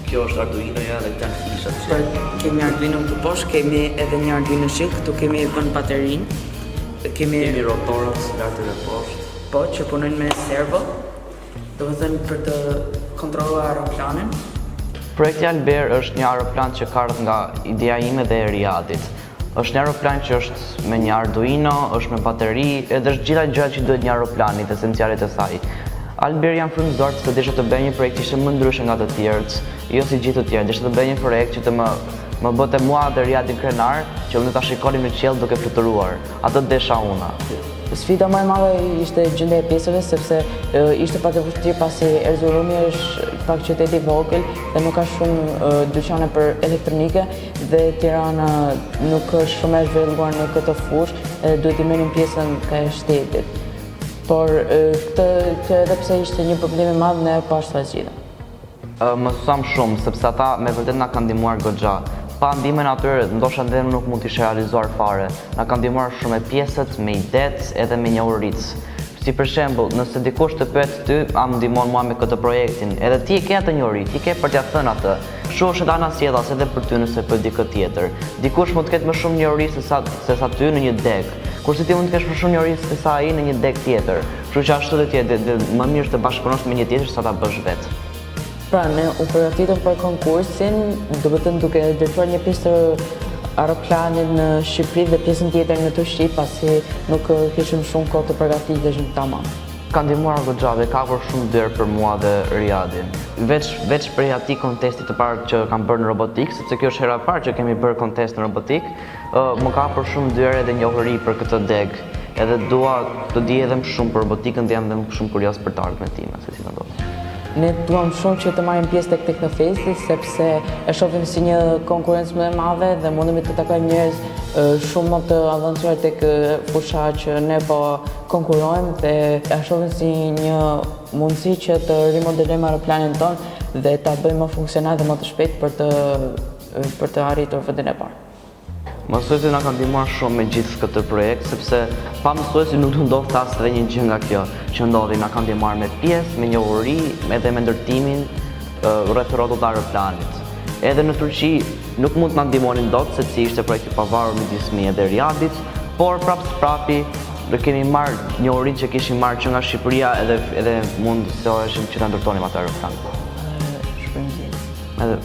Kjo është Arduino-ja dhe këta në fishat që... Kemi Arduino këtu poshtë, kemi edhe një Arduino shik, këtu kemi vënë baterinë. Kemi rotorët lartë dhe poshtë. Po, që punojnë me servo. Do të thënë për të kontrolluar aeroplanin. Projekti Alber është një aeroplan që ka ardhur nga ideja ime dhe e Riadit. Është një aeroplan që është me një Arduino, është me bateri, edhe është gjitha gjërat që duhet një aeroplanit, esencialet e saj. Alber janë frymëzuar se desha të bëjë një projekt që ishte më ndryshe nga të tjerët, jo si gjithë të tjerë. Desha të bëjë një projekt që të më bëte mua dhe Riadin krenar, që unë ta shikonim në qiell duke fluturuar. Atë desha una. Sfida më e madhe ishte gjendja e pjesëve, sepse ishte pak e vështirë pasi Erzurumi është pak qytet i vogël dhe nuk ka shumë dyqane për elektronike dhe Tirana nuk është shumë e zhvilluar në këtë fushë, duhet i merrim pjesën ka e shtetit. Por këtë edhe pse ishte një problem i madh, ne pas ta zgjidhëm. Më suam shumë, sepse ata me vërtet na kanë ndihmuar goxha. Pa ndihmën atyre, ndoshta edhe nuk mund të ishe realizuar fare. Na kanë ndihmuar shumë me pjesët, me idetë, edhe me njohuritë. Si për shembull, nëse dikush të pyet ty, a më ndihmon mua me këtë projektin, edhe ti e ke atë njohuri, ti ke për t'ia thënë atë. Kështu është ana sjelljas edhe për ty nëse po di këtë tjetër. Dikush mund të ketë më shumë njohuri se sa ty në një deg, kurse ti mund të kesh më shumë njohuri se sa ai në një deg tjetër. Kështu që ashtu do të jetë më mirë të bashkëpunosh me një tjetër sa ta bësh vetë. Pra, ne u përgatitëm për konkursin, do të thënë duke drejtuar një pjesë të aeroplanit në Shqipëri dhe pjesën tjetër në të Shqip, pasi nuk kishim shumë kohë të përgatiteshim tamam. Ka ndihmuar goxha dhe ka hapur shumë dyert për mua dhe Riadin. Veç për atij kontestit të parë që kam bërë në robotik, sepse kjo është hera e parë që kemi bërë kontest në robotik, më ka hapur shumë dyert edhe njohuri për këtë deg. Edhe dua të di edhe më shumë për robotikën dhe jam edhe më shumë kurioz për të ardhmen time, se si mendoj. Ne duam shumë që të marrim pjesë tek Teknofesti, sepse e shohim si një konkurrencë më e madhe dhe mundemi të takojmë njerëz shumë më të avancuar tek fusha që ne po konkurrojmë dhe e shohim si një mundësi që të rimodelojmë aeroplanin tonë dhe ta bëjmë më funksional dhe më të shpejt për të arritur vendin e parë. Mësuesit na kanë ndihmuar shumë me gjithë këtë projekt, sepse pa mësuesi nuk do ndodhte as edhe një gjë nga kjo që ndodhi. Na kanë ndihmuar me pjesë, me njohuri, edhe me ndërtimin rreth rrotull të aeroplanit. Edhe në Turqi nuk mund të na ndihmonin dot, sepse ishte projekt i pavarur midis meje dhe Riadit, por prapi do kemi marrë njohurinë që kishim marrë që nga Shqipëria edhe mund të që ta ndërtonim atë aeroplan. Shpërngjim. Edhe